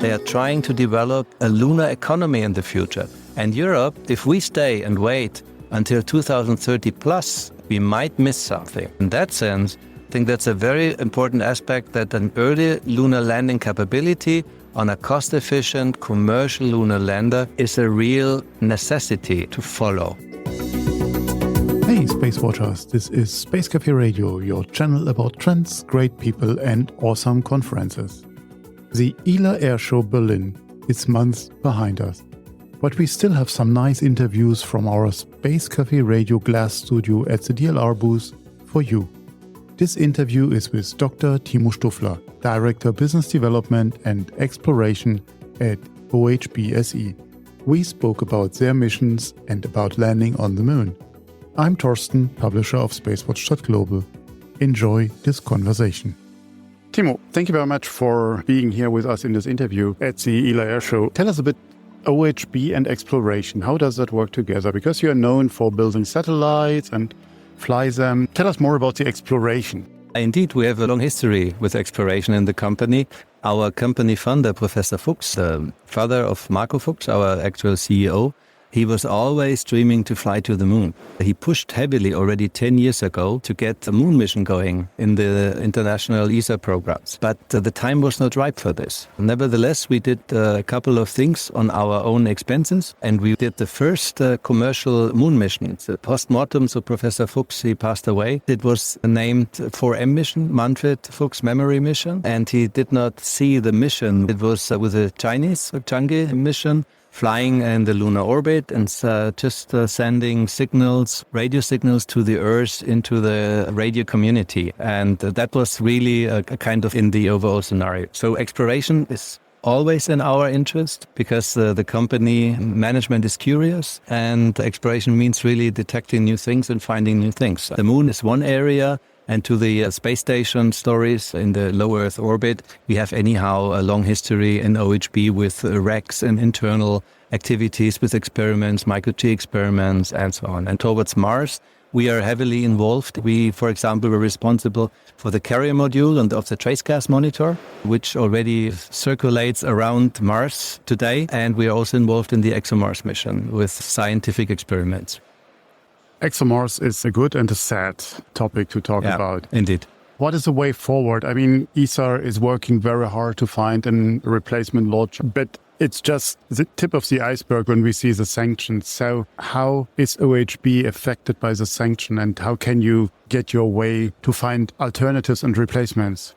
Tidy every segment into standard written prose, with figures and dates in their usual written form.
They are trying to develop a lunar economy in the future. And Europe, if we stay and wait until 2030 plus, we might miss something. In that sense, I think that's a very important aspect, that an early lunar landing capability on a cost-efficient commercial lunar lander is a real necessity to follow. Hey SpaceWatchers, this is Space Café Radio, your channel about trends, great people and awesome conferences. The ILA Air Show Berlin is months behind us, but we still have some nice interviews from our Space Café Radio glass studio at the DLR booth for you. This interview is with Dr. Timo Stuffler, Director Business Development and Exploration at OHB SE. We spoke about their missions and about landing on the moon. I'm Torsten, publisher of SpaceWatch.Global. Enjoy this conversation. Timo, thank you very much for being here with us in this interview at the ILA Air Show. Tell us a bit, OHB and exploration, how does that work together? Because you're known for building satellites and fly them. Tell us more about the exploration. Indeed, we have a long history with exploration in the company. Our company founder, Professor Fuchs, the father of Marco Fuchs, our actual CEO, he was always dreaming to fly to the moon. He pushed heavily already 10 years ago to get the moon mission going in the international ESA programs. But the time was not ripe for this. Nevertheless, we did a couple of things on our own expenses, and we did the first commercial moon mission. It's a post-mortem, so Professor Fuchs, he passed away. It was named 4M mission, Manfred Fuchs Memory Mission, and he did not see the mission. It was with a Chinese Chang'e mission, flying in the lunar orbit and just sending signals, radio signals to the Earth into the radio community. And that was really a kind of in the overall scenario. So exploration is always in our interest because the company management is curious, and exploration means really detecting new things and finding new things. The moon is one area. And to the space station stories in the low Earth orbit, we have anyhow a long history in OHB with REX and internal activities with experiments, micro-G experiments, and so on. And towards Mars, we are heavily involved. We, for example, were responsible for the carrier module and of the trace gas monitor, which already circulates around Mars today. And we are also involved in the ExoMars mission with scientific experiments. ExoMars is a good and a sad topic to talk about. Indeed. What is the way forward? I mean, ESA is working very hard to find a replacement launcher, but it's just the tip of the iceberg when we see the sanctions. So how is OHB affected by the sanction, and how can you get your way to find alternatives and replacements?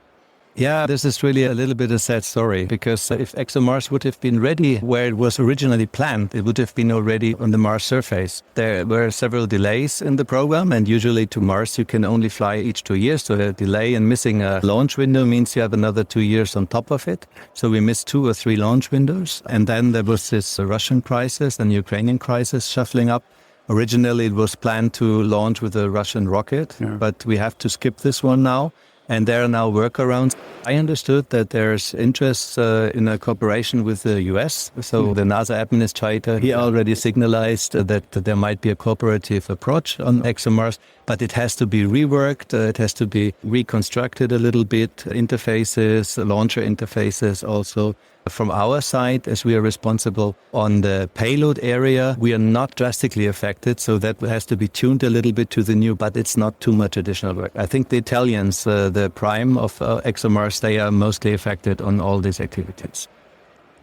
Yeah, this is really a little bit a sad story, because if ExoMars would have been ready where it was originally planned, it would have been already on the Mars surface. There were several delays in the program, and usually to Mars you can only fly each 2 years. So a delay and missing a launch window means you have another 2 years on top of it. So we missed 2 or 3 launch windows. And then there was this Russian crisis and Ukrainian crisis shuffling up. Originally it was planned to launch with a Russian rocket, but we have to skip this one now. And there are now workarounds. I understood that there's interest in a cooperation with the US. So the NASA administrator, he already signalized that there might be a cooperative approach on ExoMars, but it has to be reworked. It has to be reconstructed a little bit, interfaces, launcher interfaces also. From our side, as we are responsible on the payload area, we are not drastically affected, so that has to be tuned a little bit to the new, but it's not too much additional work. I think the Italians, the prime of ExoMars, they are mostly affected on all these activities.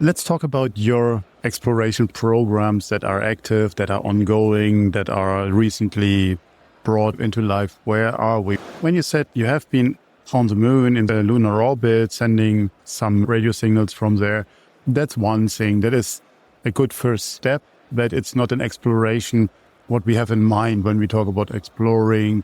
Let's talk about your exploration programs that are active, that are ongoing, that are recently brought into life. Where are we? When you said you have been on the moon in the lunar orbit, sending some radio signals from there, that's one thing. That is a good first step, but it's not an exploration what we have in mind when we talk about exploring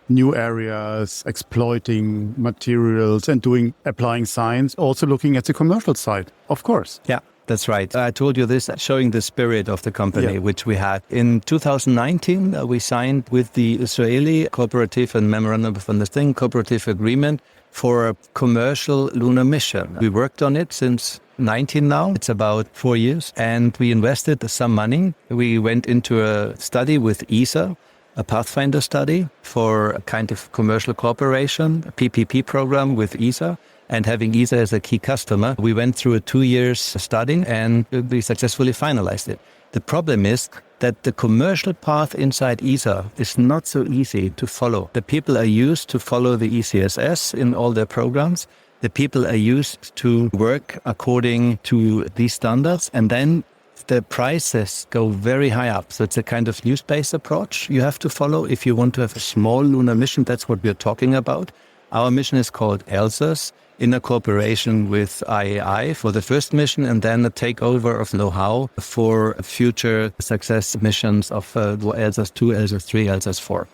new areas, exploiting materials and applying science, also looking at the commercial side, of course. Yeah. That's right. I told you this, showing the spirit of the company, which we had. In 2019, we signed with the Israeli Cooperative and Memorandum of Understanding Cooperative Agreement for a commercial lunar mission. We worked on it since 19 now. It's about 4 years. And we invested some money. We went into a study with ESA, a Pathfinder study for a kind of commercial cooperation, a PPP program with ESA. And having ESA as a key customer, we went through a 2 years studying and we successfully finalized it. The problem is that the commercial path inside ESA is not so easy to follow. The people are used to follow the ECSS in all their programs. The people are used to work according to these standards, and then the prices go very high up. So it's a kind of use-based approach you have to follow if you want to have a small lunar mission. That's what we're talking about. Our mission is called ELSAS, in a cooperation with IAI for the first mission, and then a takeover of know-how for future success missions of ELSAS 2, ELSAS 3, ELSAS 4.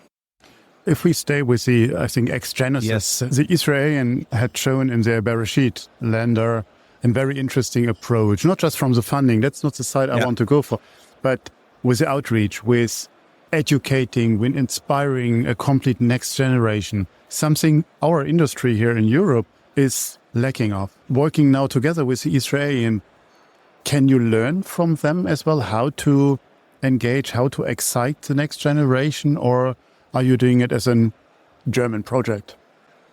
If we stay with the, I think, X-Genesis, Yes. The Israeli had shown in their Bereshit lander a very interesting approach, not just from the funding, that's not the side I want to go for, but with the outreach, with educating, with inspiring a complete next generation, something our industry here in Europe is lacking of. Working now together with the Israeli, can you learn from them as well how to engage, how to excite the next generation, or are you doing it as a German project?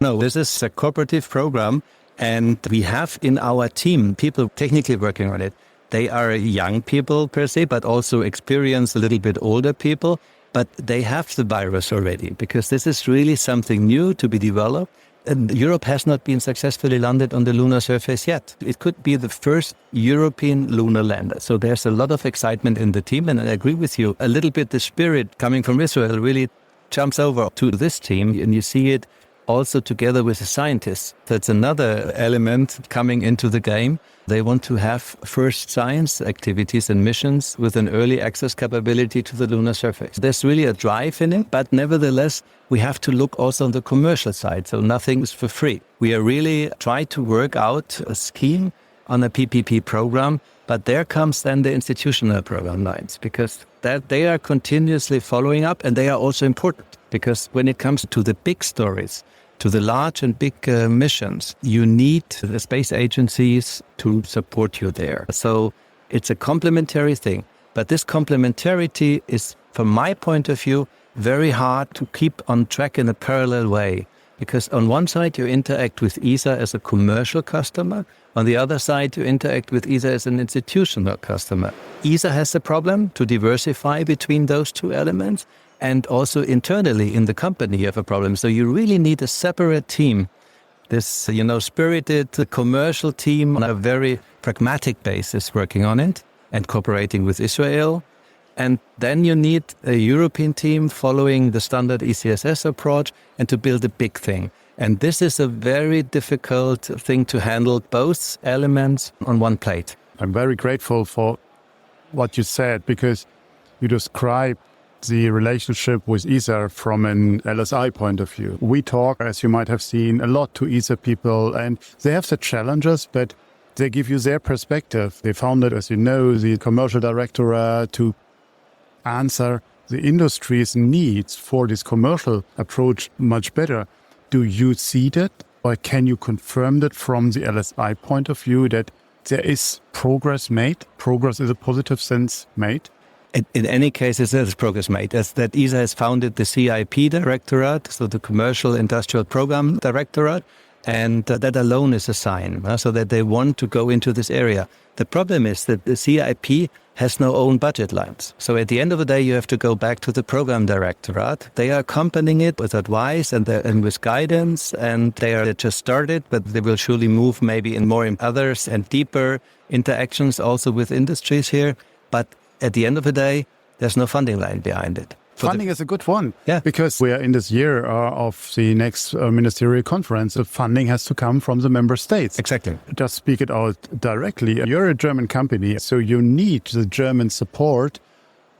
No, this is a cooperative program, and we have in our team people technically working on it. They are young people per se, but also experienced, a little bit older people, but they have the virus already, because this is really something new to be developed. And Europe has not been successfully landed on the lunar surface yet. It could be the first European lunar lander. So there's a lot of excitement in the team, and I agree with you. A little bit the spirit coming from Israel really jumps over to this team, and you see it also together with the scientists. That's another element coming into the game. They want to have first science activities and missions with an early access capability to the lunar surface. There's really a drive in it, but nevertheless, we have to look also on the commercial side. So nothing is for free. We are really trying to work out a scheme on a PPP program, but there comes then the institutional program lines, because that they are continuously following up, and they are also important, because when it comes to the big stories, to the large and big missions, you need the space agencies to support you there. So it's a complementary thing. But this complementarity is, from my point of view, very hard to keep on track in a parallel way. Because on one side, you interact with ESA as a commercial customer. On the other side, you interact with ESA as an institutional customer. ESA has the problem to diversify between those two elements. And also internally in the company, you have a problem. So you really need a separate team, this, spirited commercial team on a very pragmatic basis working on it and cooperating with Israel. And then you need a European team following the standard ECSS approach and to build a big thing. And this is a very difficult thing to handle, both elements on one plate. I'm very grateful for what you said, because you described the relationship with ESA from an LSI point of view. We talk, as you might have seen, a lot to ESA people, and they have the challenges, but they give you their perspective. They founded, as you know, the commercial directorate to answer the industry's needs for this commercial approach much better. Do you see that, or can you confirm that from the LSI point of view that there is progress made? Progress is a positive sense made? In any case, there's progress made. As that ESA has founded the CIP Directorate, so the Commercial Industrial Program Directorate, and that alone is a sign, so that they want to go into this area. The problem is that the CIP has no own budget lines. So at the end of the day, you have to go back to the Program Directorate. They are accompanying it with advice and with guidance, and they are just started, but they will surely move maybe in more in others and deeper interactions also with industries here. But at the end of the day, there's no funding line behind it. Funding is a good one, yeah, because we are in this year of the next ministerial conference. The funding has to come from the member states. Exactly. Just speak it out directly. You're a German company, so you need the German support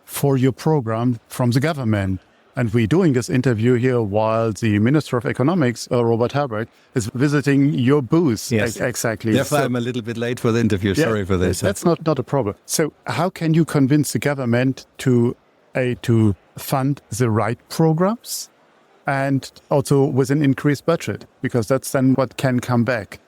for your program from the government. And we're doing this interview here while the Minister of Economics, Robert Herbert, is visiting your booth. Yes, exactly. Therefore, I'm a little bit late for the interview. Sorry for this. That's not a problem. So how can you convince the government to fund the right programs and also with an increased budget? Because that's then what can come back.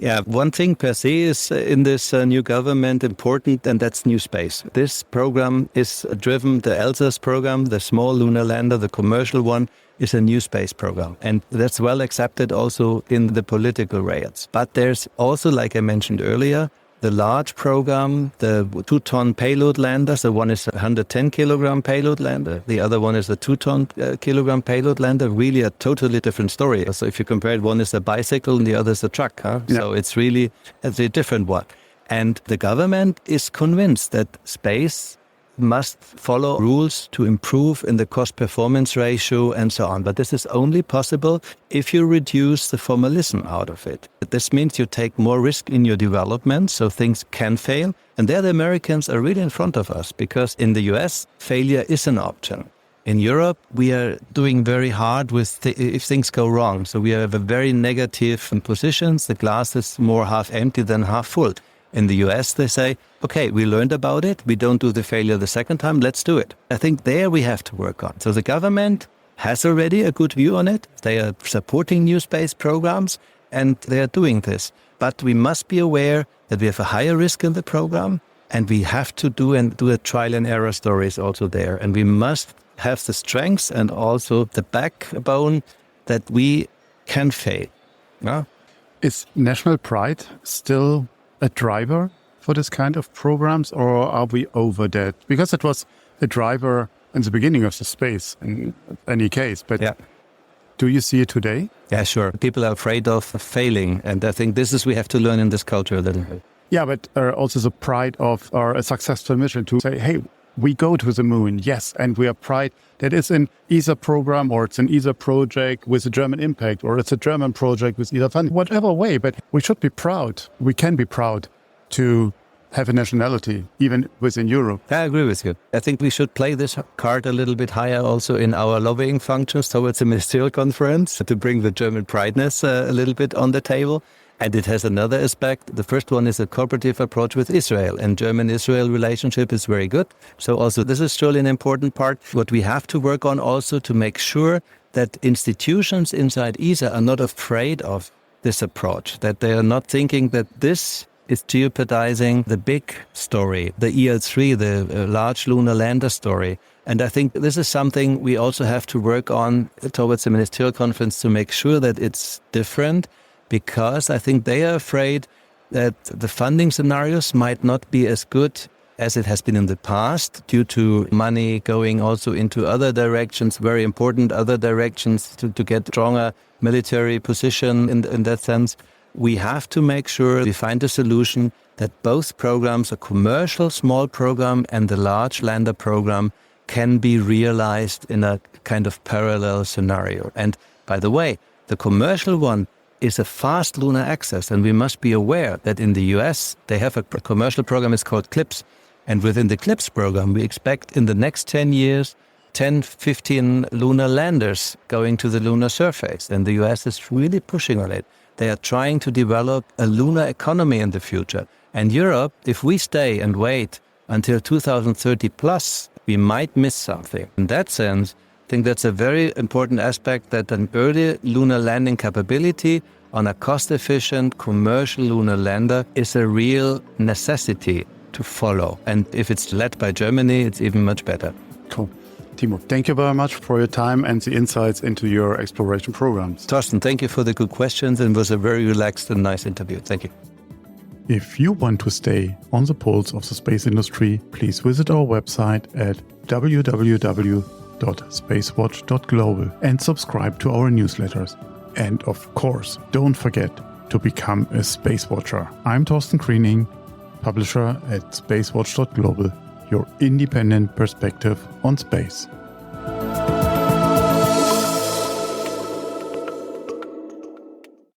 Yeah, one thing per se is in this new government important, and that's new space. This program is driven, the ELSA's program, the small lunar lander, the commercial one, is a new space program. And that's well accepted also in the political rails. But there's also, like I mentioned earlier, the large program, the 2-ton payload lander. So one is a 110 kilogram payload lander. The other one is a 2-ton kilogram payload lander. Really a totally different story. So if you compare it, one is a bicycle and the other is a truck. Yeah. So it's really a different one. And the government is convinced that space must follow rules to improve in the cost-performance ratio and so on. But this is only possible if you reduce the formalism out of it. This means you take more risk in your development, so things can fail. And there the Americans are really in front of us, because in the US, failure is an option. In Europe, we are doing very hard with if things go wrong. So we have a very negative positions. The glass is more half empty than half full. In the US, they say, okay, we learned about it. We don't do the failure the second time. Let's do it. I think there we have to work on. So the government has already a good view on it. They are supporting new space programs and they are doing this. But we must be aware that we have a higher risk in the program, and we have to do a trial and error stories also there. And we must have the strengths and also the backbone that we can fail. Yeah? Is national pride still a driver for this kind of programs, or are we over that? Because it was a driver in the beginning of the space in any case, but do you see it today? Yeah, sure. People are afraid of failing, and I think this is we have to learn in this culture a little bit. Yeah, but also the pride of a successful mission to say, hey, we go to the moon, yes, and we are proud that it's an ESA program or it's an ESA project with a German impact, or it's a German project with ESA funding, whatever way. But we should be proud. We can be proud to have a nationality, even within Europe. I agree with you. I think we should play this card a little bit higher also in our lobbying functions towards the ministerial conference to bring the German prideness a little bit on the table. And it has another aspect. The first one is a cooperative approach with Israel, and German-Israel relationship is very good. So also this is surely an important part. What we have to work on also to make sure that institutions inside ESA are not afraid of this approach, that they are not thinking that this is jeopardizing the big story, the IL-3, the large lunar lander story. And I think this is something we also have to work on towards the ministerial conference to make sure that it's different, because I think they are afraid that the funding scenarios might not be as good as it has been in the past due to money going also into other directions, very important other directions to get stronger military position in that sense. We have to make sure we find a solution that both programs, a commercial small program and the large lander program, can be realized in a kind of parallel scenario. And by the way, the commercial one is a fast lunar access, and we must be aware that in the US they have a commercial program, it's called CLIPS, and within the CLIPS program we expect in the next 10 years 10-15 lunar landers going to the lunar surface, and the US is really pushing on it. They are trying to develop a lunar economy in the future, and Europe, if we stay and wait until 2030 plus, we might miss something. In that sense, I think that's a very important aspect, that an early lunar landing capability on a cost-efficient commercial lunar lander is a real necessity to follow. And if it's led by Germany, it's even much better. Cool. Timo, thank you very much for your time and the insights into your exploration programs. Torsten, thank you for the good questions, and it was a very relaxed and nice interview. Thank you. If you want to stay on the pulse of the space industry, please visit our website at www.SpaceWatch.Global and subscribe to our newsletters. And of course, don't forget to become a Space Watcher. I'm Torsten Kriening, publisher at SpaceWatch.Global, your independent perspective on space.